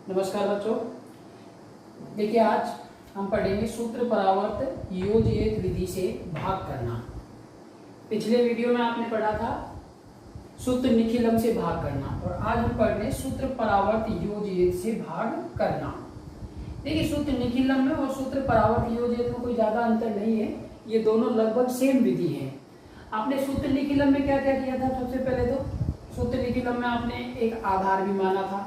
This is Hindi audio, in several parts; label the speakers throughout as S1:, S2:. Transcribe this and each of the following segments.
S1: नमस्कार बच्चों। देखिए आज हम पढ़ेंगे सूत्र परावर्त योजयित विधि से भाग करना। पिछले वीडियो में आपने पढ़ा था सूत्र निखिलम से भाग करना और आज हम पढ़ रहे हैं सूत्र परावर्त योजयित से भाग करना। देखिए सूत्र निखिलम में और सूत्र परावर्त योजयित में कोई ज्यादा अंतर नहीं है, ये दोनों लगभग सेम विधि है। आपने सूत्र निखिलम में क्या क्या किया था? सबसे पहले तो सूत्र निखिलम में आपने एक आधार भी माना था।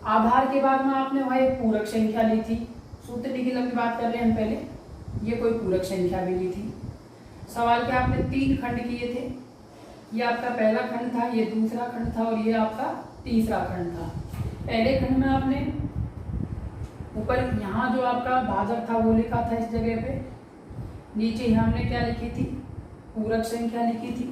S1: आधार के बाद में आपने वहां एक पूरक संख्या ली थी। सूत्र निखिलम की बात कर रहे हैं हम पहले, ये कोई पूरक संख्या भी ली थी। सवाल के आपने 3 खंड किए थे। ये आपका पहला खंड था, ये दूसरा खंड था और ये आपका तीसरा खंड था। पहले खंड में आपने ऊपर यहाँ जो आपका भाजक था वो लिखा था इस जगह पे, नीचे हमने क्या लिखी थी? पूरक संख्या लिखी थी।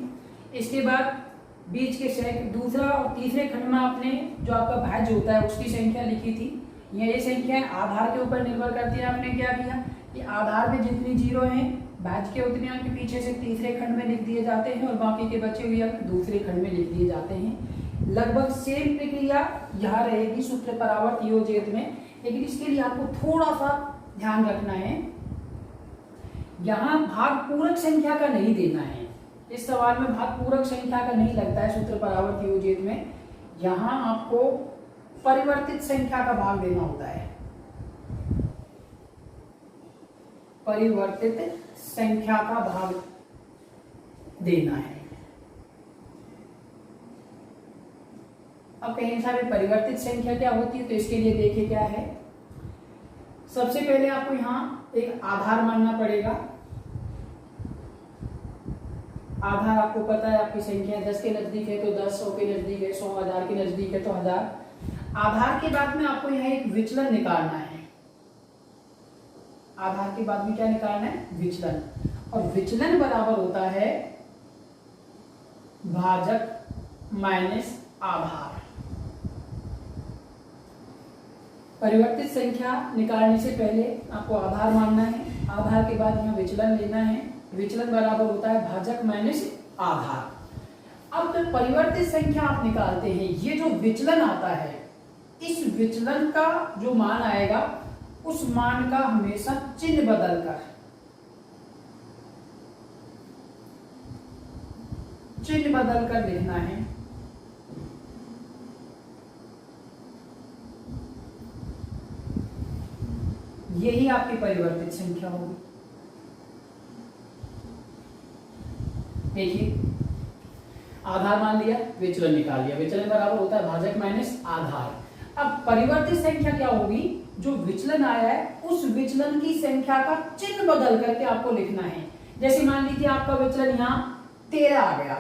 S1: इसके बाद बीच के दूसरा और तीसरे खंड में आपने जो आपका भाज्य होता है उसकी संख्या लिखी थी। ये संख्या आधार के ऊपर निर्भर करती है। आपने क्या किया कि आधार में जितनी जीरो हैं भाज्य के उतने अंक पीछे से तीसरे खंड में लिख दिए जाते हैं और बाकी के बचे हुए अंक दूसरे खंड में लिख दिए जाते हैं। लगभग सेम प्रक्रिया यहाँ रहेगी सूत्र परावर्त योजयित में, लेकिन इसके लिए आपको थोड़ा सा ध्यान रखना है, यहाँ भाग पूरक संख्या का नहीं देना है। इस सवाल में भाग पूरक संख्या का नहीं लगता है सूत्र परावर्त योजयित में। यहां आपको परिवर्तित संख्या का भाग देना होता है। परिवर्तित संख्या का भाग देना है। अब कहीं साहब परिवर्तित संख्या क्या होती है, तो इसके लिए देखिए क्या है। सबसे पहले आपको यहां एक आधार मानना पड़ेगा। आधार आपको पता है आपकी संख्या 10 के नजदीक है तो 10, 100 के नजदीक है 100, 1000 के नजदीक है तो 1000। आधार के बाद में आपको यहाँ एक विचलन निकालना है। आधार के बाद में क्या निकालना है? विचलन। और विचलन बराबर होता है भाजक माइनस आधार। परिवर्तित संख्या निकालने से पहले आपको आधार मानना है, आधार के बाद यहाँ विचलन लेना है। विचलन बराबर होता है भाजक माइनस आधार। अब तो परिवर्तित संख्या आप निकालते हैं, ये जो विचलन आता है इस विचलन का जो मान आएगा उस मान का हमेशा चिन्ह बदलकर लिखना है। यही आपकी परिवर्तित संख्या होगी। देखिए आधार मान लिया, विचलन निकाल लिया। विचलन बराबर होता है भाजक माइनस आधार। अब परिवर्तित संख्या क्या होगी? जो विचलन आया है उस विचलन की संख्या का चिन्ह बदल करके आपको लिखना है। जैसे मान लीजिए आपका विचलन यहाँ 13 आ गया,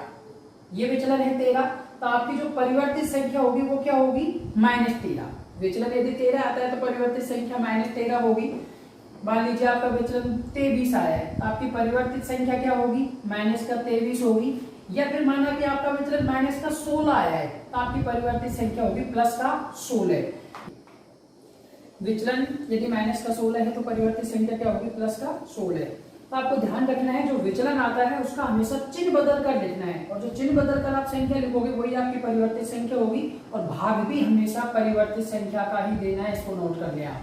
S1: ये विचलन है 13, तो आपकी जो परिवर्तित संख्या होगी वो क्या होगी? -13। विचलन यदि 13 आता है तो परिवर्तित संख्या -13 होगी। मान लीजिए आपका विचलन 23 आया है तो आपकी परिवर्तित संख्या क्या होगी? -23 होगी। या फिर माना कि आपका विचलन -16 आया है तो आपकी परिवर्तित संख्या होगी +16। विचलन यदि -16 है तो परिवर्तित संख्या क्या होगी? +16। तो आपको ध्यान रखना है जो विचलन आता है उसका हमेशा चिन्ह बदल कर लिखना है, और जो चिन्ह बदल कर आप संख्या लिखोगे वही आपकी परिवर्तित संख्या होगी। और भाग भी हमेशा परिवर्तित संख्या का ही देना है, इसको नोट कर लिया आप।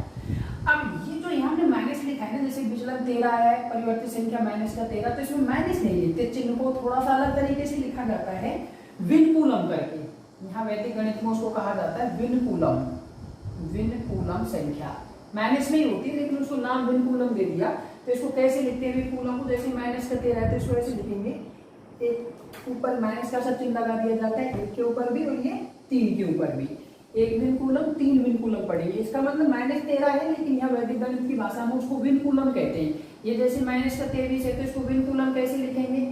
S1: अब ये जो यहाँ हमने माइनस लिखा है ना, जैसे विचलन 13 आया है, परिवर्तित संख्या -13, तो इसमें माइनस नहीं लिखते, चिन्ह को थोड़ा सा अलग तरीके से लिखा जाता है, विनकूलम करके। यहाँ वैदिक गणित में उसको कहा जाता है विनकूलम। विनकूलम संख्या माइनस नहीं होती, लेकिन उसको नाम विनकूलम दे दिया। तो इसको कैसे लिखते हैं विनकूलम को? जैसे -13 है तो इसको ऐसे लिखेंगे, एक ऊपर माइनस का चिन्ह लगा दिया जाता है, 1 के ऊपर भी और ये 3 के ऊपर भी। 1 विनकूलम 3 विनकूलम पढ़ेंगे। इसका मतलब -13 है, लेकिन यहाँ वैदिक गणित की भाषा में उसको विनकूलम कहते हैं। ये जैसे -23 है तो इसको विनकूलम कैसे लिखेंगे?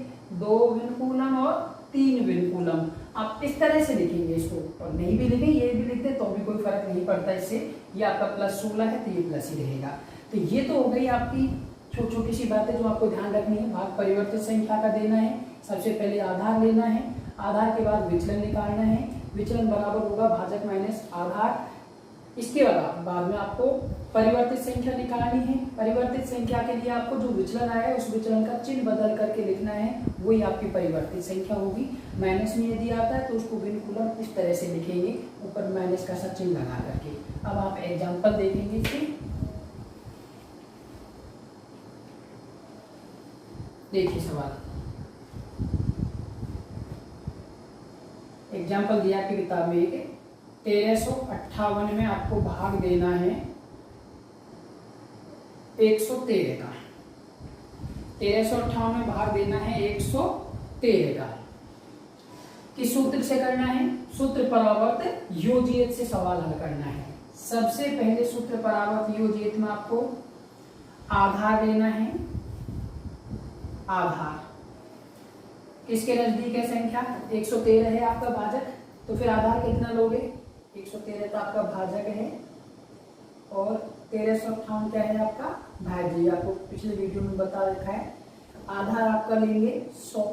S1: 2 विनकूलम और 3 विनकूलम। आप इस तरह से लिखेंगे इसको, और नहीं भी लिखें ये भी लिखते तो भी कोई फर्क नहीं पड़ता इससे। ये आपका +16 है तो ये प्लस ही रहेगा। तो ये तो हो गई आपकी छोटी छोटी सी बातें जो आपको ध्यान रखनी है। भाग परिवर्तित संख्या का देना है, सबसे पहले आधार लेना है, आधार के बाद विचलन निकालना है। विचलन बराबर होगा भाजक माइनस आधार। इसके बाद में आपको परिवर्तित संख्या निकालनी है। परिवर्तित संख्या के लिए आपको जो विचलन आया है उस विचलन का चिन्ह बदल करके लिखना है, वही आपकी परिवर्तित संख्या होगी। माइनस में यदि आता है तो उसको विनकुलम इस तरह से लिखेंगे, ऊपर माइनस का सा चिन्ह लगा करके। अब आप एग्जाम्पल देखेंगे इसके। देखिए सवाल, एग्जाम्पल दिया आपकी किताब में एक 1358 में आपको भाग देना है 113 का। 1358 में भाग देना है 113 का। किस सूत्र से करना है? सूत्र परावर्त योजियत से सवाल हल करना है। सबसे पहले सूत्र परावर्त योजियत में आपको आधार लेना है। आधार किसके नजदीक है संख्या? 113 है आपका भाजक, तो फिर आधार कितना लोगे? 113 तो आपका भाजक है और 1358 क्या है आपका भाज्य। आपको पिछले वीडियो में बता रखा है। आधार आपका लेंगे 100,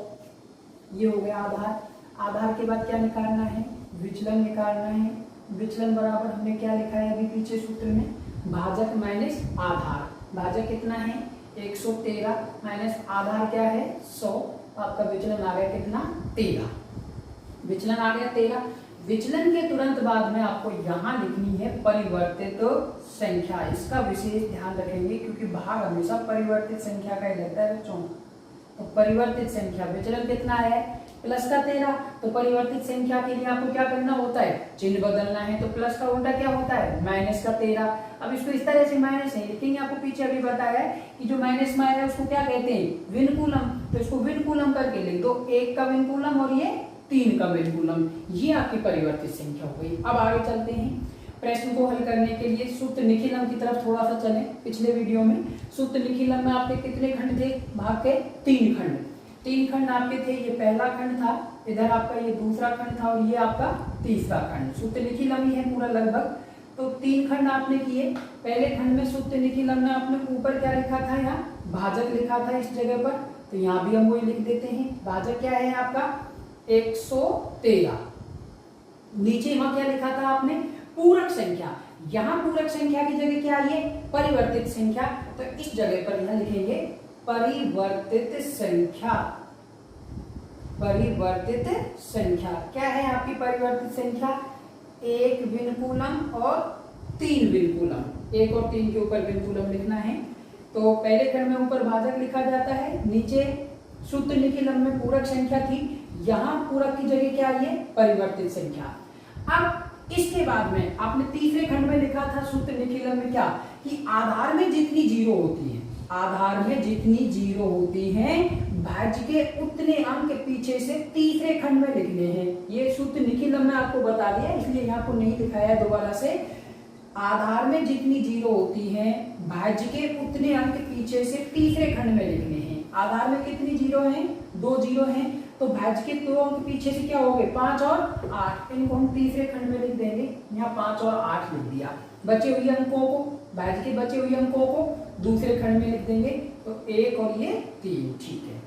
S1: ये हो गया आधार। आधार के बाद क्या निकालना है? विचलन निकालना है। विचलन बराबर हमने क्या लिखा है अभी पीछे सूत्र में? भाजक माइनस आधार। भाजक कितना है? 113 माइनस आधार क्या है? 100। आपका विचलन आ गया कितना? 13। विचलन आ गया 13। विचलन के तुरंत बाद में आपको यहाँ लिखनी है परिवर्तित संख्या। इसका विशेष ध्यान रखेंगे क्योंकि भाग हमेशा परिवर्तित संख्या का ही लगता है बच्चों। तो परिवर्तित संख्या विचलन कितना है? प्लस का 13। तो परिवर्तित संख्या के लिए आपको क्या करना होता है? चिन्ह बदलना है। तो प्लस का उल्टा क्या होता है? माइनस का 13। अब इसको इस तरह से माइनस है लिखेंगे। आपको पीछे अभी बताया है कि जो माइनस में आया उसको क्या कहते हैं? विनकुलम। तो इसको विनकुलम करके लिख दो, 1 का विनकुलम और ये 3 का विनकुलम। ये आपकी परिवर्तित संख्या हो गई। अब आगे चलते हैं। प्रश्न को हल करने के लिए सूत्र निखिलम की तरफ थोड़ा सा चले। पिछले वीडियो में सूत्र निखिलम में आपके कितने खंड थे? भाग के 3 खंड। 3 खंड आपके थे। ये पहला खंड था, इधर आपका ये दूसरा खंड था और ये आपका तीसरा खंड। सूत्र निखिलम ही है पूरा लगभग। तो 3 खंड आपने किए। पहले खंड में सूत्र निखिलम में आपने ऊपर क्या लिखा था? यहाँ भाजक लिखा था इस जगह पर, तो यहाँ भी हम वही लिख देते हैं। भाजक क्या है आपका? 113। नीचे वहां क्या लिखा था आपने? पूरक संख्या। यहाँ पूरक संख्या की जगह क्या आई है? परिवर्तित संख्या। तो इस जगह पर यहाँ लिखेंगे परिवर्तित संख्या। परिवर्तित संख्या क्या है आपकी परिवर्तित संख्या? 1 विनकुलम और 3 विनकुलम। 1 और 3 के ऊपर विनकुलम लिखना है। तो पहले खंड में ऊपर भाजक लिखा जाता है, नीचे सूत्र निखिलम में पूरक संख्या थी, यहाँ पूरक की जगह क्या आई है? परिवर्तित संख्या। अब इसके बाद में आपने तीसरे खंड में लिखा था सूत्र निखिलम में क्या? कि आधार में जितनी जीरो होती है, आधार में जितनी जीरो होती हैं भाज्य के उतने अंक पीछे से तीसरे खंड में लिखने हैं। ये सूत्र निखिलम में आपको बता दिया, इसलिए यहाँ को नहीं दिखाया दोबारा से। आधार में जितनी जीरो होती हैं भाज्य के उतने अंक पीछे से तीसरे खंड में लिखने हैं। आधार में कितनी जीरो हैं? 2 जीरो हैं। तो भाज्य के 2 अंक पीछे से क्या हो गए? 5 और 8। इनको हम तीसरे खंड में लिख देंगे। यहाँ 5 और 8 लिख दिया। बचे हुए अंकों को, भाज्य के बचे हुए अंकों को दूसरे खंड में लिख देंगे। तो 1 और ये 3। ठीक है,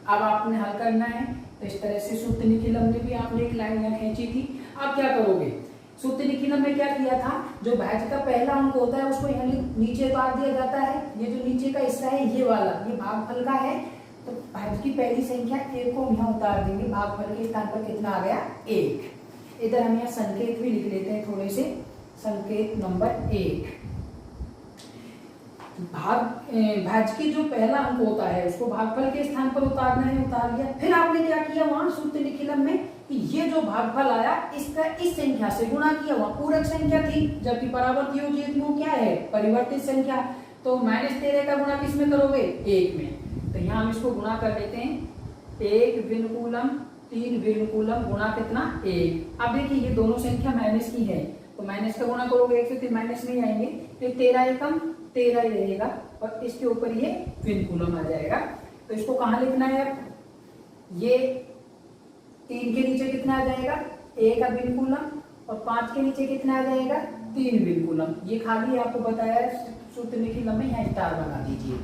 S1: अब आपने हल करना है। तो इस तरह से सूत्र निखिलम में भी आपने एक लाइन यहाँ खींची थी। अब क्या करोगे? सूत्र निखिलम में क्या किया था? जो भाज्य का पहला अंक होता है उसको यहाँ नीचे उतार दिया जाता है। ये जो नीचे का हिस्सा है ये वाला, ये भागफल का है। तो भाज्य की पहली संख्या 1 को यहाँ उतार देंगे। भागफल के स्थान पर कितना आ गया? 1। इधर हम यहाँ संकेत भी लिख लेते हैं थोड़े से। संकेत नंबर 1। भाज्य की जो पहला अंक होता है उसको भागफल के स्थान पर उतारना है, उतार लिया। फिर आपने क्या किया वहां सूत्र निखिलम में कि ये जो भागफल आया इसका इस संख्या से गुणा किया। वहां पूरक संख्या थी, जबकि परावर्त योजित में क्या है? परिवर्तित संख्या। तो -13 का गुणा किस में करोगे? 1 में। तो यहाँ हम इसको गुणा कर लेते हैं। 1 विनकुलम 3 विनकुलम गुणा कितना? 1। अब देखिए ये दोनों संख्या माइनस की है, तो माइनस का गुणा करोगे 1 से, फिर माइनस नहीं आएंगे। फिर 13 एकम 13 ही रहेगा और इसके ऊपर ये विनकुलम आ जाएगा। तो इसको कहाँ लिखना है? ये 3 के नीचे कितना आ जाएगा? 1 का विनकुलम और 5 के नीचे कितना आ जाएगा? 3 विनकुलम। ये खाली आपको बताया सूत्र निखिलम में, यहाँ स्टार बना दीजिए।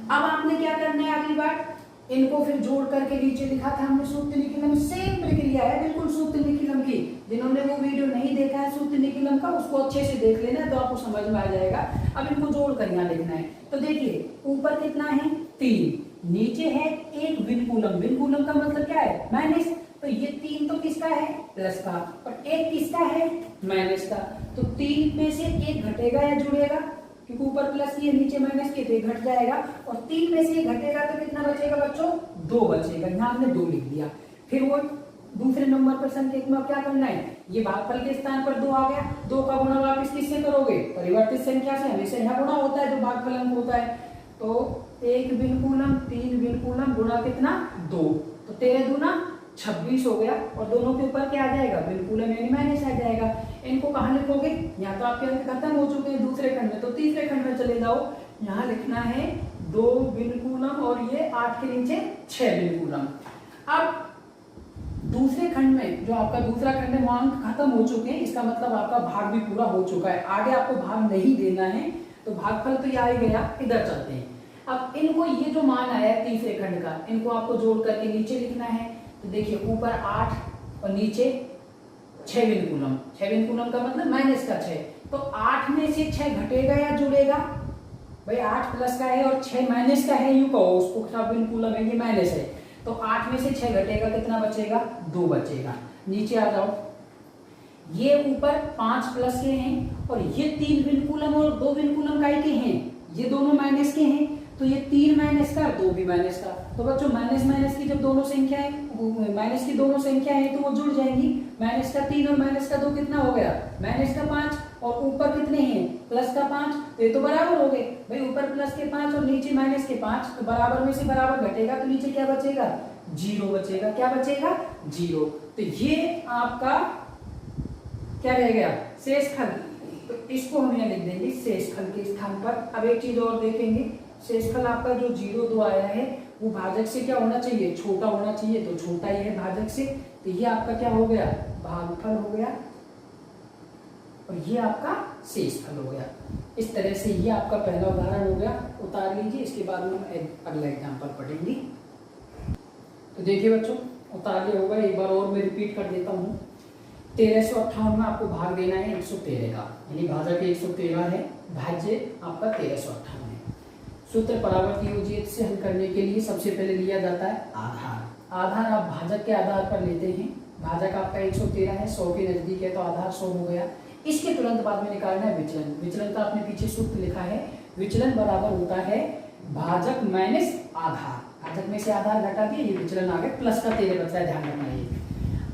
S1: अब आपने क्या करना है? अगली बार इनको फिर जोड़ करके नीचे लिखा था हमने सूत्र निखिलम। सेम प्रक्रिया है बिल्कुल सूत्र निखिलम की। जिन्होंने वो वीडियो नहीं देखा है सूत्र निखिलम विनकूलम का, उसको अच्छे से देख लेना है तो आपको समझ में आ जाएगा। अब इनको जोड़कर यहाँ लिखना है। तो देखिए ऊपर कितना है 3, नीचे है 1 विनकूलम। विनकूलम का मतलब क्या है माइनस, तो ये 3 तो किसका है प्लस का, और 1 किसका है माइनस का। तो 3 में से 1 घटेगा या जुड़ेगा, क्योंकि ऊपर प्लस की है नीचे माइनस की, तो ये घट जाएगा। और 3 में से 1 घटेगा तो कितना बचेगा बच्चों 2 बचेगा। यहाँ हमने 2 लिख दिया। फिर वो दूसरे नंबर पर संकेत में क्या करना है, ये भागफल के स्थान पर 2 आ गया, 2 का गुणा वापिस किससे करोगे परिवर्तित संख्या से, हमेशा यहाँ गुणा होता है जो भागफल अंक होता है। तो 1 विनकूलम 3 विनकूलम गुणा कितना 2, तो 13 दूना 26 हो गया। और दोनों के ऊपर क्या आ जाएगा विनकूलम यानी माइनस आ जाएगा। इनको कहाँ लिखोगे, यहाँ तो आपके अंक खत्म हो चुके हैं दूसरे खंड में, तो तीसरे खंड में चले जाओ। यहाँ लिखना है 2 विनकूलम और ये 8 के नीचे 6 विनकूलम। अब दूसरे खंड में जो आपका दूसरा खंड है वहां अंक खत्म हो चुके हैं, इसका मतलब आपका भाग भी पूरा हो चुका है। आगे आपको भाग नहीं देना है, तो भागफल तो ये आ ही गया। इधर चलते हैं। अब इनको ये जो मान आया है तीसरे खंड का, इनको आपको जोड़ करके नीचे लिखना है। तो देखिए ऊपर 8 और नीचे 6 विनकूलम। 6 विनकूलम का मतलब माइनस का 6, तो 8 में से 6 घटेगा या जुड़ेगा, भाई 8 प्लस का है और 6 माइनस का है, यूं कहो उसको खराब विनकूलम है, ये माइनस है। तो 8 में से 6 घटेगा कितना बचेगा 2 बचेगा। नीचे आ जाओ, ये ऊपर 5 प्लस के हैं और ये 3 विनकूलम और 2 विनकूलम काय के हैं, ये दोनों माइनस के हैं। तो ये 3 माइनस का 2 भी माइनस का, तो बच्चों माइनस माइनस की जब दोनों संख्या है, माइनस की दोनों संख्या है तो वो जुड़ जाएंगी। माइनस का 3 और माइनस का 2 कितना हो गया माइनस का 5, और ऊपर कितने हैं प्लस का 5, तो ये तो बराबर हो गए भाई। ऊपर प्लस के 5 और नीचे माइनस के 5, तो बराबर में से बराबर घटेगा तो नीचे क्या बचेगा 0 बचेगा। क्या बचेगा 0। तो ये आपका क्या रह गया शेषफल, तो इसको हम यहाँ लिख देंगे शेषफल के स्थान पर। अब एक चीज और देखेंगे, शेषफल आपका जो 0,2 आया है वो भाजक से क्या होना चाहिए छोटा होना चाहिए, तो छोटा ही है भाजक से, तो ये आपका क्या हो गया भागफल हो गया और ये आपका शेषफल हो गया। इस तरह से ये आपका पहला उदाहरण हो गया, उतार लीजिए। इसके बाद में हम अगला एग्जाम्पल पढ़ेंगे। तो देखिए बच्चों उतार लिया होगा, एक बार और मैं रिपीट कर देता हूँ। 1358 में आपको भाग देना है 113 का, यानी भाजक 113 है, भाज्य आपका 1358 है। सूत्र परावर्ती योजित से हल करने के लिए सबसे पहले लिया जाता है आधार। आधार आप भाजक के आधार पर लेते हैं। भाजक आपका 113 है, 100 के नजदीक है तो आधार 100 हो गया। इसके तुरंत बाद में निकालना है विचलन। विचलन का आपने पीछे सूत्र लिखा है, विचलन बराबर होता है भाजक माइनस आधार। भाजक में से आधार घटा दिया, ये विचलन आ गया, प्लस का 13 बचता है, ध्यान रखना ये।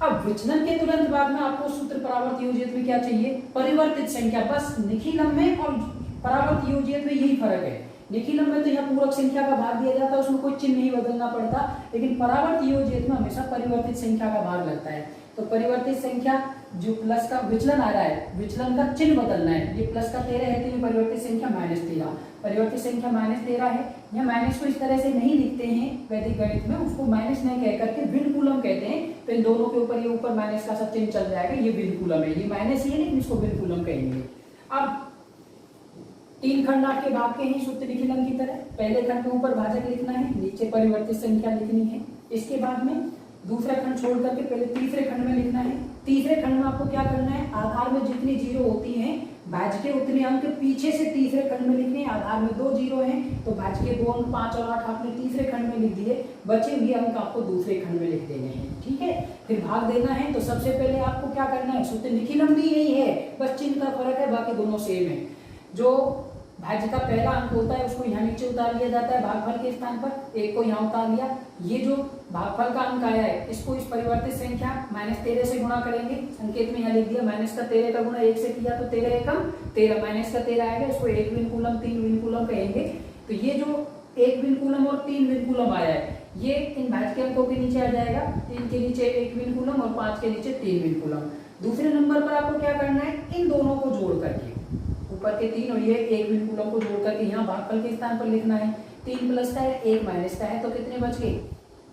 S1: अब विचलन के तुरंत बाद में आपको सूत्र परावर्ती योजित में क्या चाहिए परिवर्तित संख्या। बस निखिलम में और परावर्ती योजित में यही फर्क है। निखिलम में तो यहाँ पूरक संख्या का भाग दिया जाता है, उसमें कोई चिन्ह नहीं बदलना पड़ता, लेकिन परावर्ती योजित में हमेशा परिवर्तित संख्या का भाग लगता है। तो परिवर्तित संख्या जो प्लस का विचलन आ रहा है, विचलन का चिन्ह बदलना है। ये प्लस का 13 है तो ये परिवर्तित संख्या -13, परिवर्तित संख्या -13 है। यहाँ माइनस को इस तरह से नहीं लिखते हैं वैदिक गणित में, उसको माइनस नहीं कह करके विनकूलम कहते हैं। तो इन दोनों के ऊपर ये ऊपर माइनस का सब चिन्ह चल जाएगा, ये विनकूलम है, ये माइनस ही है लेकिन इसको विनकूलम कहेंगे। अब 3 खंड आपके भाग के हैं सूत्र निखिलम की तरह। पहले खंड में ऊपर भाजक लिखना है, नीचे परिवर्तित संख्या लिखनी है। इसके बाद में दूसरा खंड छोड़ करके पहले तीसरे खंड में लिखना है। तीसरे खंड में आपको क्या करना है, आधार में जितनी जीरो होती हैं भाज्य के उतने अंक पीछे से तीसरे खंड में लिखने हैं। आधार में 2 जीरो हैं तो भाज्य के 2 अंक 5 और 8 आपने तीसरे खंड में लिख दिए, बचे हुए अंक आपको दूसरे खंड में लिख देने हैं। ठीक है, फिर भाग देना है तो सबसे पहले आपको क्या करना है, सूत्र निखिलम भी यही है, बस चिन्ह का फर्क है, बाकी दोनों सेम है। जो भाज्य का पहला अंक होता है उसको यहाँ नीचे उतार लिया जाता है भागफल के स्थान पर, 1 को यहाँ उतार लिया। ये जो भागफल का अंक आया है इसको इस परिवर्तित संख्या -13 से गुणा करेंगे। संकेत में यहाँ लिख दिया, माइनस का 13 का गुणा 1 से किया तो 13 एकम 13, माइनस का 13 आएगा, इसको 1 विनकूलम 3 विनकूलम कहेंगे। तो ये जो 1 विनकूलम और 3 विनकूलम आया है ये इन भाज्य के अंकों के नीचे आ जाएगा, 3 के नीचे 1 विनकूलम और 5 के नीचे 3 विनकूलम। दूसरे नंबर पर आपको क्या करना है, इन दोनों को जोड़ करके ऊपर के 3 और ये 1 विनकूलम को जोड़ करके यहाँ भागफल के स्थान पर लिखना है। 3 प्लस का है 1 माइनस का है तो कितने बच गए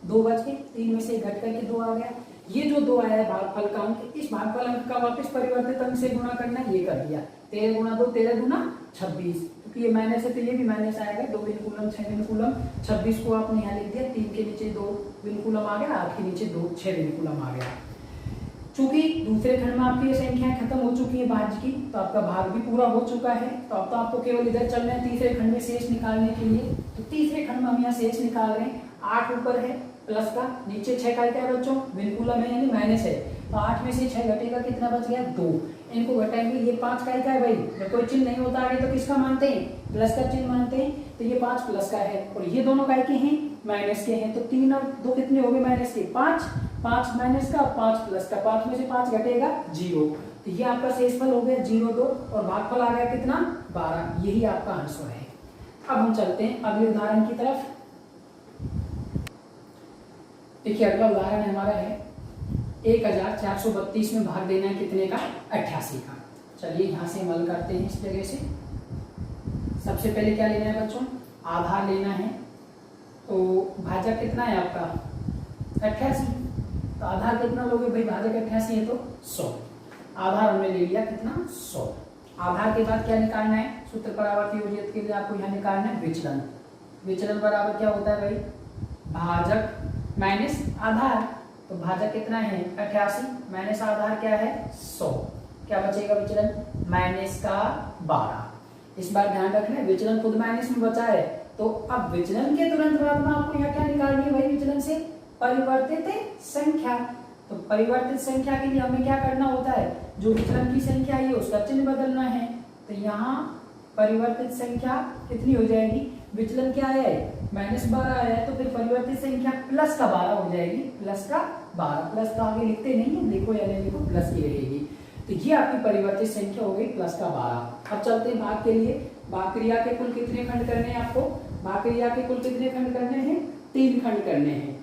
S1: 2 बच गए, 3 में से घट करके 2 आ गया। ये जो 2 आया है भागफल का अंक, इस भागफल अंक का वापस परिवर्तित अंक से गुणा करना है, ये कर दिया। 13 गुणा 2 13 गुना 26, क्योंकि ये माइनस है तो ये भी माइनस आएगा। 2 विनकूलम 6 विनकूलम, 26 को आपने यहाँ लिख दिया, 3 के नीचे 2 विनकूलम आ गया, 8 के नीचे 2 6 विनकूलम आ गया। चूंकि दूसरे खंड में आपकी ये संख्याएं खत्म हो चुकी है भाज्य की, तो आपका भाग भी पूरा हो चुका है। तो अब तो आपको केवल इधर चलना है तीसरे खंड में शेष निकालने के लिए। तो तीसरे खंड में हम यहाँ शेष निकाल रहे हैं। 8 ऊपर है प्लस का, नीचे 6 का क्या है बच्चों, बिल्कुल में यानी माइनस है। तो 8 में से 6 घटेगा, कितना बच गया 2। इनको घटाएंगे, ये 5 का है भाई, जब कोई चिन्ह नहीं होता आगे तो किसका मानते हैं, प्लस का चिन्ह मानते हैं। तो ये 5 प्लस का है और ये दोनों काय के हैं, माइनस के हैं। तो 3 और 2 कितने हो गए माइनस के, 5 माइनस का, 5 प्लस का, 5 में से 5 घटेगा 0। तो ये आपका शेषफल हो गया 0, 2 और भागफल आ गया कितना 12। यही आपका आंसर है। अब हम चलते हैं अगले उदाहरण की तरफ। देखिए अगला उदाहरण हमारा है 1432 में भाग देना है कितने का, 88 का। चलिए यहाँ से हल करते हैं इस जगह से। सबसे पहले क्या लेना है बच्चों, आधार लेना है। तो भाजक कितना है आपका 88, तो आधार कितना लोगे भाई, भाजक 88 है तो 100। आधार हमने ले लिया कितना 100। आधार के बाद क्या निकालना है, सूत्र परावर्ती योजित के लिए आपको यहाँ निकालना है विचलन। विचलन बराबर क्या होता है भाई, भाजक माइनस आधार। तो भाजक कितना है 88 माइनस आधार क्या है 100, क्या बचेगा विचलन माइनस का 12। इस बार ध्यान रखना है विचलन खुद माइनस में बचा है। तो अब विचलन के तुरंत बाद में आपको यहाँ क्या निकालनी है भाई, विचलन से परिवर्तित संख्या। तो परिवर्तित संख्या के लिए हमें क्या करना होता है, जो विचलन की संख्या है उसका चिन्ह बदलना है। तो यहाँ परिवर्तित संख्या कितनी हो जाएगी, विचलन क्या है -12 है, तो फिर परिवर्तित संख्या प्लस का 12 हो जाएगी, प्लस का 12। प्लस का आगे लिखते नहीं है, लिखो या नहीं लिखो प्लस की रहेगी। तो ये आपकी परिवर्तित संख्या हो गई प्लस का 12। अब चलते हैं भाग के लिए। भाग क्रिया के कुल कितने खंड करने हैं आपको, भाग क्रिया के कुल कितने खंड करने हैं, 3 खंड करने हैं।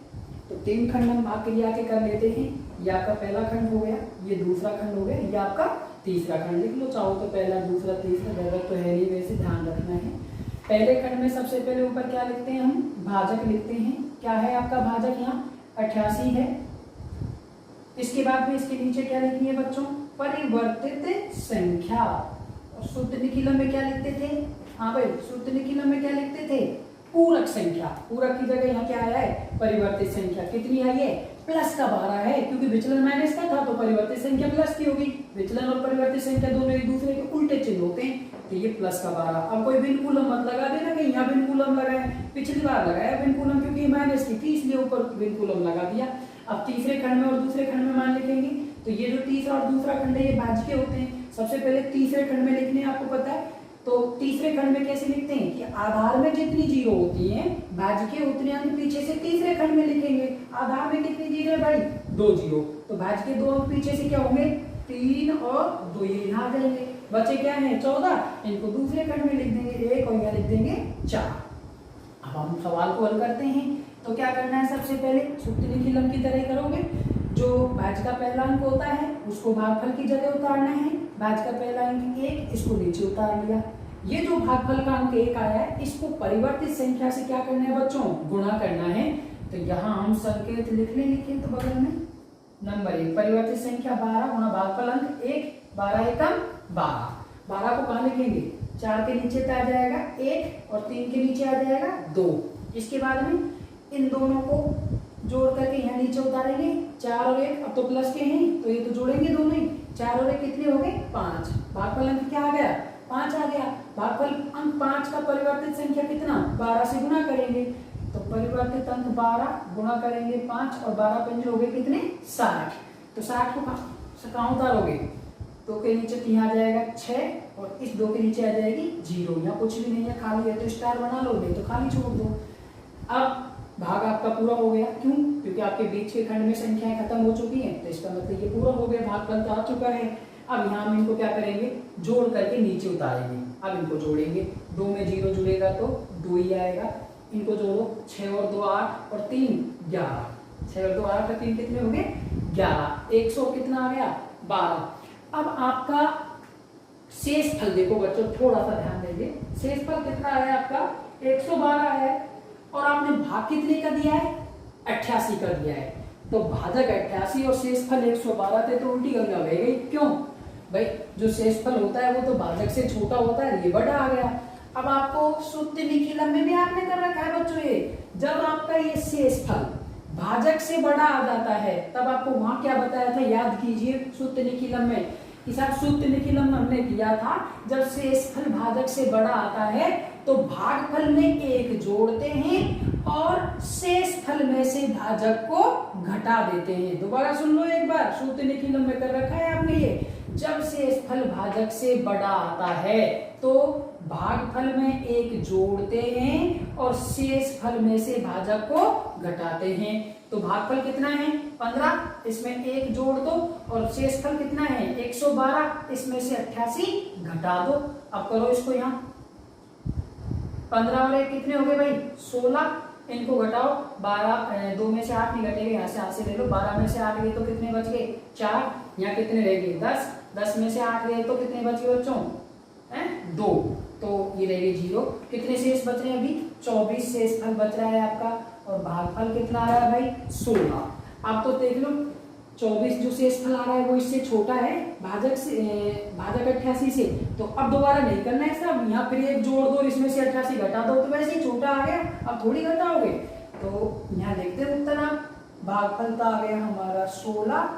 S1: तो 3 खंड हम भाग क्रिया के कर लेते हैं। ये आपका पहला खंड हो गया, ये दूसरा खंड हो गया, ये आपका तीसरा खंड। लिख लो चाहो तो पहला दूसरा तीसरा, जरूरत तो है नहीं, वैसे ध्यान रखना है। पहले खंड में सबसे पहले ऊपर क्या लिखते हैं हम, भाजक लिखते हैं। क्या है आपका भाजक यहाँ 88 है। इसके बाद में इसके नीचे क्या लिखनी है बच्चों, परिवर्तित संख्या। और सूत्र निकीलन में क्या लिखते थे, हाँ भाई सूत्र निकीलन में क्या लिखते थे, पूरक संख्या। पूरक की जगह यहाँ क्या आया है, परिवर्तित संख्या। कितनी आई है, प्लस का 12 है, क्योंकि विचलन माइनस का था तो परिवर्तित संख्या प्लस की होगी। विचलन और परिवर्तित संख्या दोनों एक दूसरे के उल्टे चिन्ह होते हैं, तो ये प्लस का 12। अब कोई बिनकुलम मत लगा देना कि यहाँ बिनकुलम लगाए, पिछली बार लगाया बिनकुलम क्योंकि माइनस की थी इसलिए ऊपर बिनकुलम लगा दिया। अब तीसरे खंड में और दूसरे खंड में मान लिखेंगे। तो ये जो तीसरा और दूसरा खंड है ये भाज्य के होते हैं। सबसे पहले तीसरे खंड में लिखने आपको पता है, तो तीसरे खंड में कैसे लिखते हैं कि आधार में जितनी जीरो होती हैं भाज्य के उतने अंक पीछे से तीसरे खंड में लिखेंगे। आधार में कितनी जीरो है भाई, 2 जीरो, तो भाज्य के 2 अंक पीछे से क्या होंगे 3 और 2, ये यहाँ आ जाएंगे। बचे क्या है 14, इनको दूसरे खंड में लिख देंगे 1 और यहाँ लिख देंगे 4। अब हम सवाल को हल करते हैं। तो क्या करना है, सबसे पहले सूत्र निकीलन की तरह करोगे। जो भाज्य का पहला अंक होता है उसको भागफल की जगह उतारना है। भाज्य का पहला अंक 1, इसको नीचे उतार लिया। ये जो भागफल का अंक 1 आया है इसको परिवर्तित संख्या से क्या करना है बच्चों, गुणा करना है। तो यहाँ हम संकेत लिख लें, तो बगल में नंबर 1 परिवर्तित संख्या 12 गुणा भागफल अंक 1, 12 एकम 12। 12 को कहाँ लिखेंगे, 4 के नीचे आ जाएगा 1 और 3 के नीचे आ जाएगा 2। इसके बाद में इन दोनों को जोड़ करके यहाँ नीचे उतारेंगे, 4 और 1 अब तो प्लस के हैं तो ये तो जोड़ेंगे दोनों ही। 4 और 1 कितने हो गए 5। भागफल अंक क्या आ गया 5 आ गया। भागफल अंक 5 का परिवर्तित संख्या कितना 12 से गुणा करेंगे। तो परिवर्तित अंक 12 गुणा करेंगे 5 और 12 पंजे हो गए कितने 60। तो 60 को कहाँ उतारोगे, 2 के नीचे 3 आ जाएगा 6 और इस 2 के नीचे आ जाएगी 0। यहाँ कुछ भी नहीं है, खाली है तो स्टार बना लो, नहीं तो खाली छोड़ दो। अब भाग आपका पूरा हो गया, क्यों, क्योंकि आपके बीच के खंड में संख्याएं खत्म हो चुकी हैं, तो इसका मतलब ये पूरा हो गया, भागफल तो आ चुका है। अब यहाँ हम इनको क्या करेंगे, जोड़ करके नीचे उतारेंगे। अब इनको जोड़ेंगे, 2 में 0 जुड़ेगा तो 2 ही आएगा। इनको जोड़ो, 6 और 2 8 और 3 11। 6 और 2 8 और 3 कितने हो गए 11। 100 कितना आ गया 12। अब आपका शेष फल देखो बच्चों, थोड़ा सा ध्यान देंगे। शेष फल कितना है आपका 112 है और आपने भाग कितने का दिया है 88 का दिया है। तो भाजक 88 और शेषफल 112 थे, तो उल्टी गंगा बह गई। क्यों भाई, जो शेषफल होता है वो तो भाजक से छोटा होता है, ये बड़ा आ गया। अब आपको सूत्र निकीलन में भी आपने कर रखा है बच्चों, ये जब आपका ये शेषफल भाजक से बड़ा आ जाता है, तब आपको वहां क्या बताया था, याद कीजिए सूत्र निखिलम में कि साहब सूत्र निखिलम में हमने किया था जब शेषफल भाजक से बड़ा आता है तो भागफल में 1 जोड़ते हैं और शेषफल में से भाजक को घटा देते हैं। दोबारा सुन लो एक बार, सूत्र निखिलम में कर रखा है आपने ये, जब शेषफल भाजक से बड़ा आता है तो भागफल में 1 जोड़ते हैं और शेषफल में से भाजक को घटाते हैं। तो भागफल कितना है 15, इसमें 1 जोड़ दो और शेषफल कितना है 112, इसमें से 88 घटा दो। अब करो इसको, यहाँ 15 और 1 कितने हो गए भाई 16, इनको घटाओ 12, 2 में से 8 नहीं घटेगा, यहाँ से 8 से ले लो, 12 में से 8 गए तो कितने बच गए 4, यहाँ कितने रह गए 10, 10 में से 8 गए तो कितने बच गए बच्चों 2, तो ये रह गए 0। कितने शेष बच रहे हैं अभी 24 शेषफल बच रहा है आपका, और भागफल कितना आ रहा है भाई 16। अब तो देख लो 24 जो शेषफल आ रहा है वो इससे छोटा है भाजक 88 से, तो अब दोबारा नहीं करना है सब, यहाँ फिर 1 जोड़ दो इसमें से 88 घटा दो, तो वैसे ही छोटा आ गया, अब थोड़ी घटाओगे। तो यहाँ देखते हैं उत्तर, आप भागफल तो आ गया हमारा 16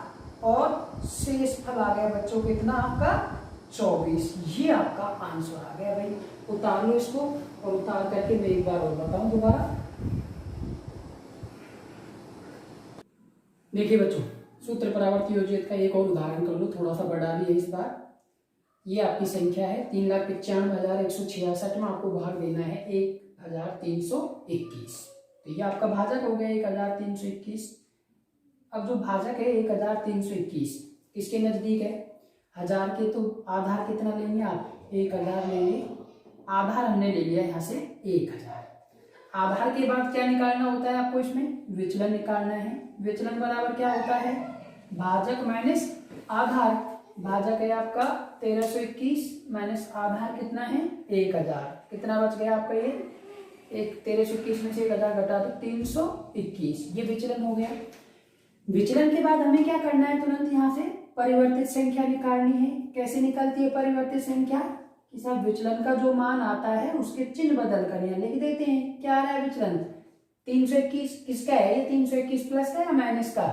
S1: और शेषफल आ गया बच्चों कितना आपका 24, ये आपका आंसर आ गया भाई। उतार लो इसको, और उतार करके मैं एक बार और बताऊं दोबारा। देखिए बच्चों, सूत्र परावर्ती योजित का एक और उदाहरण कर लो, थोड़ा सा बड़ा भी है इस बार। ये आपकी संख्या है 3,95,166 में आपको भाग देना है 1,321, तो ये आपका भाजक हो गया 1,321। अब जो भाजक है 1,321 किसके नजदीक है, 1000 के, तो आधार कितना लेंगे आप 1000 लेंगे, आधार हमने ले लिया यहाँ से 1000। आधार के बाद क्या निकालना होता है आपको, इसमें विचलन निकालना है। विचलन बराबर क्या होता है, भाजक माइनस आधार। भाजक है आपका 1321 माइनस आधार कितना है 1000, कितना बच गया आपका ये 1321 में से 1000 घटा दो 321, ये विचलन हो गया। विचलन के बाद हमें क्या करना है, तुरंत यहाँ से परिवर्तित संख्या निकालनी है। कैसे निकलती है परिवर्तित संख्या, कि साहब विचलन का जो मान आता है उसके चिन्ह बदल कर यहाँ लिख देते हैं। क्या आ रहा है विचलन 321 किसका है, ये 321 प्लस का या माइनस का,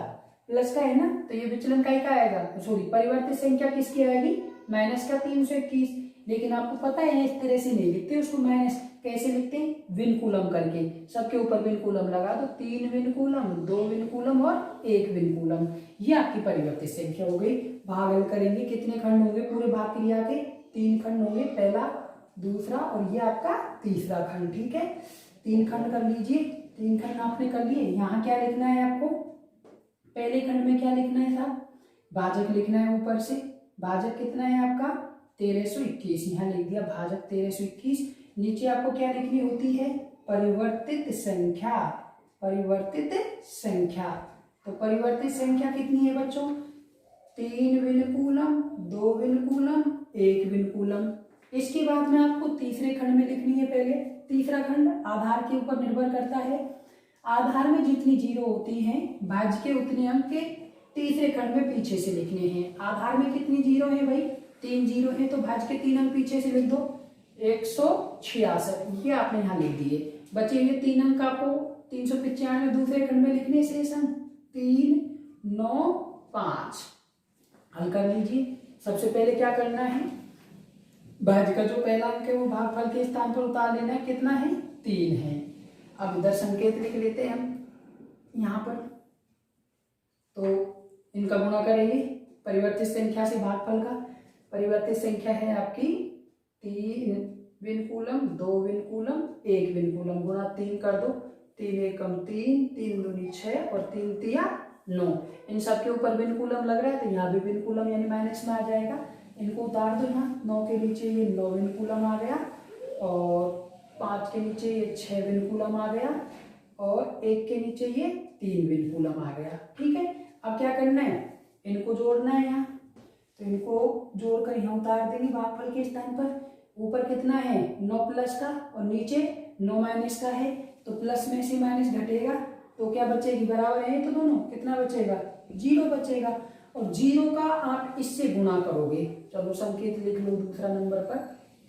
S1: प्लस का है ना, तो ये विचलन का ही का आएगा, सॉरी परिवर्तित संख्या किसकी आएगी माइनस का 321। लेकिन आपको पता है इस तरह से नहीं लिखते उसको माइनस, कैसे लिखते हैं विनकूलम करके, सबके ऊपर विनकूलम लगा दो, 3 विनकूलम 2 विनकूलम और 1 विनकूलम, ये आपकी परिवर्तित संख्या हो गई। भाग करेंगे कितने खंड होंगे पूरे भाग क्रिया के, 3 खंड होंगे, पहला दूसरा और ये आपका तीसरा खंड, ठीक है 3 खंड कर लीजिए। 3 खंड आपने कर लिए, यहाँ क्या लिखना है आपको, पहले खंड में क्या लिखना है साहब भाजक लिखना है, ऊपर से भाजक कितना है आपका 1321, यहाँ लिख दिया भाजक 1321। नीचे आपको क्या लिखनी होती है परिवर्तित संख्या, परिवर्तित संख्या। तो परिवर्तित संख्या कितनी है बच्चों 3 विनकूलम 2 विनकूलम 1 विनकूलम। इसके बाद में आपको तीसरे खंड में लिखनी है, पहले तीसरा खंड आधार के ऊपर निर्भर करता है, आधार में जितनी जीरो होती हैं भाज्य के उतने अंक के तीसरे खंड में पीछे से लिखने हैं। आधार में कितनी जीरो है भाई 3 जीरो है, तो भाज्य के 3 अंक पीछे से लिख दो 166, ये आपने यहाँ लिख दिए। बचे हुए 3 अंक आपको 395 दूसरे खंड में लिखने से 3 9 5 हल कर लीजिए। सबसे पहले क्या करना है, भाज्य का जो पहला अंक है वो भागफल के स्थान पर उतार लेना है, कितना है 3 है। अब इधर संकेत लिख लेते हैं हम यहाँ पर, तो इनका गुणा करेंगे परिवर्तित संख्या से भागफल का। परिवर्तित संख्या है आपकी 3 विनकूलम 2 विनकूलम 1 विनकूलम, गुणा 3 कर दो, 3 एकम 3 3 दूनी 6 और 3 तिया 9। इन सब के ऊपर विनकूलम लग रहा है तो यहाँ भी विनकूलम यानी माइनस में आ जाएगा, इनको उतार दो। यहाँ 9 के नीचे ये 9 विनकूलम आ गया और 5 के नीचे ये 6 विनकूलम आ गया और 1 के नीचे ये 3 विनकूलम आ गया, ठीक है। अब क्या करना है, इनको जोड़ना है यहाँ, तो इनको जोड़कर यहाँ उतार देंगे भागफल के स्थान पर। ऊपर कितना है 9 प्लस का और नीचे 9 माइनस का है, तो प्लस में से माइनस घटेगा तो क्या बचेगी बराबर है, तो दोनों कितना बचेगा 0 बचेगा, और 0 का आप इससे गुणा करोगे। चलो संकेत लिख लो दूसरा नंबर पर,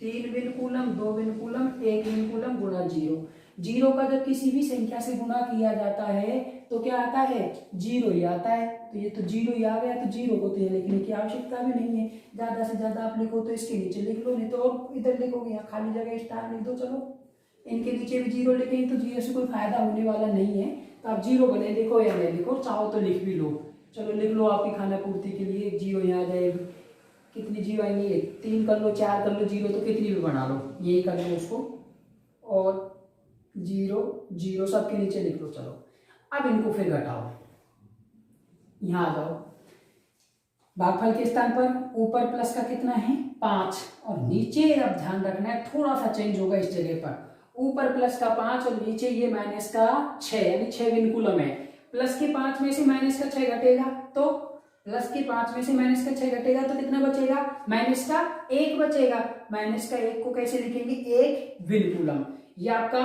S1: 3 विनकूलम 2 विनकूलम 1 विनकूलम गुणा 0। जीरो का जब किसी भी संख्या से गुणा किया जाता है तो क्या आता है, जीरो ही आता है। तो ये तो जीरो ही आ गया, तो जीरो को तो ये लिखने की आवश्यकता भी नहीं है। ज्यादा से ज्यादा आप लिखो तो इसके नीचे लिख लो, नहीं तो और इधर लिखोगे, यहाँ खाली जगह स्टार लिख दो। चलो इनके नीचे भी जीरो लिखेंगे तो जीरो से कोई फायदा होने वाला नहीं है, तो आप जीरो भले लिखो या नहीं लिखो, चाहो तो लिख भी लो। चलो लिख लो, आपकी खाना पूर्ति के लिए एक जीरो यहाँ आ जाएगी। कितनी जीरो आएंगी, 3 कर लो, 4 कर लो, जीरो तो कितनी भी बना लो, यही कर लो उसको। और जीरो जीरो सबके नीचे लिख लो। चलो अब इनको फिर घटाओ, यहाँ आ जाओ। भागफल के स्थान पर ऊपर प्लस का कितना है 5, और नीचे अब ध्यान रखना है थोड़ा सा चेंज होगा इस जगह पर। ऊपर प्लस का 5 और नीचे ये माइनस का 6, यानी 6 विनकुलम है। प्लस के 5 में से माइनस का 6 घटेगा, तो प्लस के 5 में से माइनस का 6 घटेगा तो कितना बचेगा, माइनस का 1 बचेगा। माइनस का 1 को कैसे लिखेंगे, 1 विनकुलम। ये आपका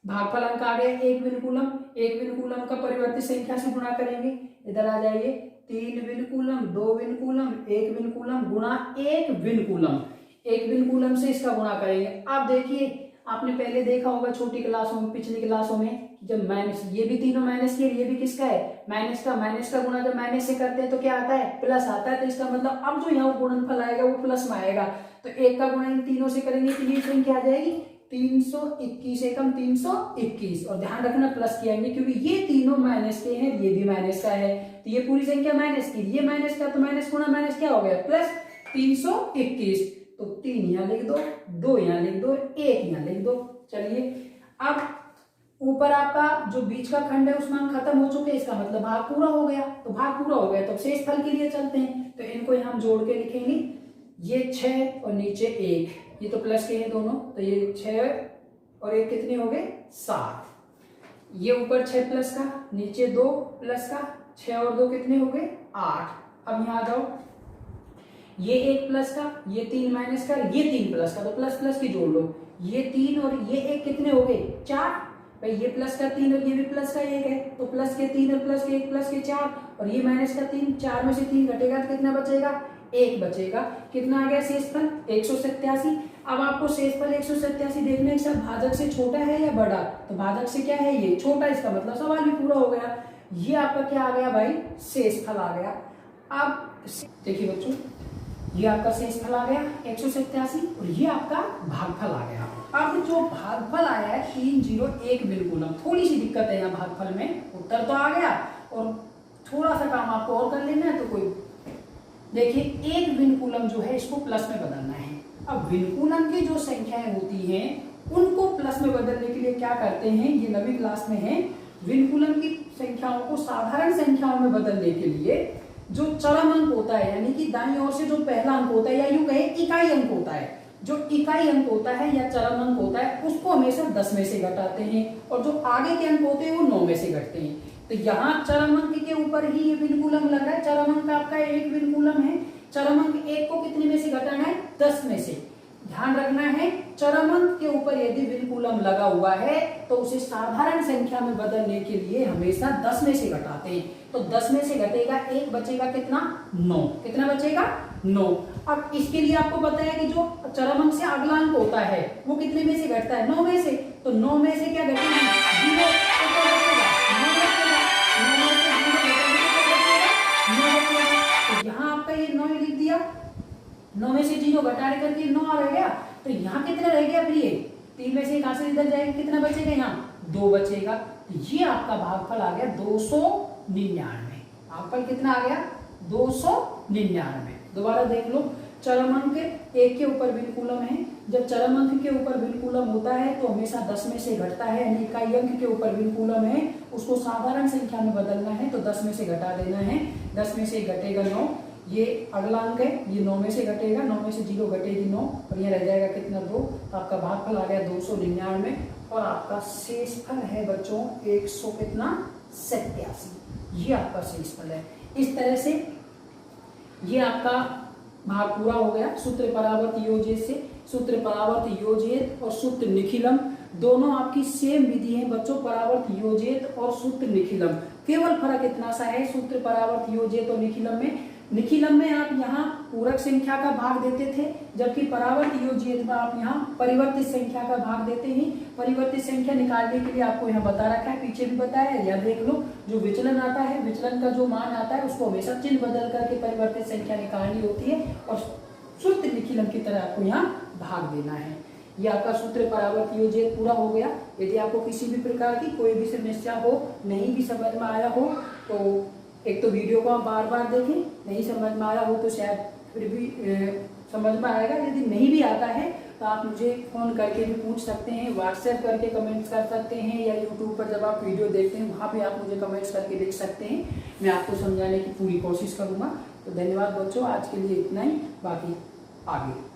S1: भागफल अंक आ गया 1 विनकुलम। 1 विनकुलम का परिवर्तित संख्या से गुणा करेंगे, इधर आ जाइए, 3 विनकुलम, 2 विनकुलम, 1 विनकुलम गुणा 1 विनकुलम। 1 विनकुलम से इसका गुणा करेंगे। आप देखिए, आपने पहले देखा होगा छोटी क्लासों में, पिछली क्लासों में, जब माइनस, ये भी तीनों माइनस के, ये भी किसका है, माइनस का। माइनस का गुणा जब माइनस से करते हैं तो क्या आता है, प्लस आता है। तो इसका मतलब अब जो यहाँ गुणनफल आएगा वो प्लस में आएगा। तो 1 का गुणा इन तीनों से करेंगे तो ये संख्या आ जाएगी 321 एकम 321। और ध्यान रखना प्लस की आएंगे, क्योंकि ये तीनों माइनस के हैं, ये भी माइनस का है, तो ये पूरी संख्या माइनस की, ये माइनस का, तो माइनस गुणा माइनस क्या हो गया, प्लस 321। तो 3 यहाँ लिख दो, 2 यहाँ लिख दो, 1 यहाँ लिख दो। चलिए अब ऊपर आपका जो बीच का खंड है उसमें अंक खत्म हो चुके हैं, इसका मतलब भाग पूरा हो गया। तो भाग पूरा हो गया तो शेष फल के लिए चलते हैं। तो इनको यहाँ हम जोड़ के लिखेंगे, ये 6 और नीचे 1, ये तो प्लस के हैं दोनों, तो ये 6 और 1 कितने हो गए, 7। ये ऊपर 6 प्लस का, नीचे 2 प्लस का, 6 और 2 कितने हो गए, 8। अब यहाँ आ जाओ, ये 1 प्लस का, ये 3 माइनस का, ये 3 प्लस का, तो प्लस प्लस की जोड़ लो। ये 3 और ये 1 कितने हो गए, 4। भाई ये प्लस का 3 और ये भी प्लस का 1 है, तो प्लस के 3 और प्लस के 1 प्लस के 4, और ये माइनस का 3, 4 में से 3 घटेगा तो कितना बचेगा, 1 बचेगा। कितना आ गया शेषफल, 187। अब आपको शेषफल 187 देखने के साथ भाजक से छोटा है या बड़ा, तो भाजक से क्या है, ये छोटा, इसका मतलब सवाल भी पूरा हो गया। ये आपका क्या आ गया भाई, शेषफल आ गया। अब देखिए बच्चों, ये आपका शेषफल आ गया 187 और ये आपका भागफल आ गया। अब जो भागफल आया है 301 विनकुलम, थोड़ी सी दिक्कत है यहाँ भागफल में, उत्तर तो आ गया और थोड़ा सा काम आपको और कर लेना है। तो कोई देखिए, 1 विनकुलम जो है इसको प्लस में बदलना है। अब विनकुलम की जो संख्याएं होती हैं उनको प्लस में बदलने के लिए क्या करते हैं, ये 9वीं क्लास में है। विनकुलम की संख्याओं को साधारण संख्याओं में बदलने के लिए जो चरम अंक होता है, यानी कि दाईं ओर से जो पहला अंक होता है, या यूं कहे इकाई अंक होता है, जो इकाई अंक होता है या चरम अंक होता है उसको हमेशा 10 में से घटाते हैं, और जो आगे के अंक होते हैं वो 9 में से घटते हैं। तो यहाँ चरम अंक के ऊपर ही ये विनकुलम लग रहा है। चरम अंक आपका 1 विनकुलम है, चरम अंक 1 को कितने में से घटाना है, 10 में से। ध्यान रखना है, चरम अंक के ऊपर यदि विनकुलम लगा हुआ है तो उसे साधारण संख्या में बदलने के लिए हमेशा 10 में से घटाते हैं। तो 10 में से घटेगा 1, बचेगा कितना, 9। कितना बचेगा, 9। अब इसके लिए आपको पता है कि जो चरम अंक से अगला अंक होता है वो कितने में से घटता है, 9 में से। तो 9 में से क्या घटेगा, 0 तो यहाँ आपका ये 9 लिख दिया, 9 में से 0 घटा करके 9 रह गया। तो यहाँ कितना रह गया, फिर ये 3 में से कहां से इधर जाएगा, कितना बचेगा, यहाँ 2 बचेगा। तो ये आपका भागफल आ गया 299। भागफल कितना आ गया, 299। दोबारा देख लो, चरम अंक 1 के ऊपर विनकुलम है। जब चरम अंक के ऊपर विनकुलम होता है तो हमेशा 10 में से घटता है, यानी इकाई अंक के ऊपर विनकुलम है उसको साधारण संख्या में बदलना है तो 10 में से घटा देना है। 10 में से घटेगा 9, ये अगला अंक है, ये 9 में से घटेगा, 9 में से 0 घटेगी 9, और ये रह जाएगा कितना, 2। तो आपका भागफल आ गया 299 और आपका शेषफल है बच्चों 100 कितना, 87। ये आपका शेषफल है। इस तरह से ये आपका भाग पूरा हो गया। सूत्र परावर्त योजित से, सूत्र परावर्त योजित और सूत्र निखिलम दोनों आपकी सेम विधि है बच्चों, परावर्त योजित और सूत्र निखिलम। केवल फर्क इतना सा है सूत्र परावर्त योजित और निखिलम में आप यहाँ पूरक संख्या का भाग देते थे, जबकि परावर्त योजित में आप यहाँ परिवर्तित संख्या का भाग देते हैं। परिवर्तित संख्या निकालने के लिए आपको यहाँ बता रखा है, पीछे भी बताया है, या देख लो। जो विचलन आता है, विचलन का जो मान आता है उसको हमेशा चिन्ह बदल करके परिवर्तित संख्या निकालनी होती है और सूत्र लिखिलन की तरह आपको यहाँ भाग देना है। ये आपका सूत्र परावर्त योजित पूरा हो गया। यदि आपको किसी भी प्रकार की कोई भी समस्या हो, नहीं भी समझ में आया हो, तो एक तो वीडियो को आप बार बार देखें, नहीं समझ में आया हो तो शायद फिर भी समझ में आएगा। यदि नहीं भी आता है तो आप मुझे फ़ोन करके भी पूछ सकते हैं, व्हाट्सएप करके कमेंट्स कर सकते हैं, या यूट्यूब पर जब आप वीडियो देखते हैं वहाँ भी आप मुझे कमेंट्स करके लिख सकते हैं। मैं आपको समझाने की पूरी कोशिश करूँगा। तो धन्यवाद बच्चों, आज के लिए इतना ही, बाकी आगे।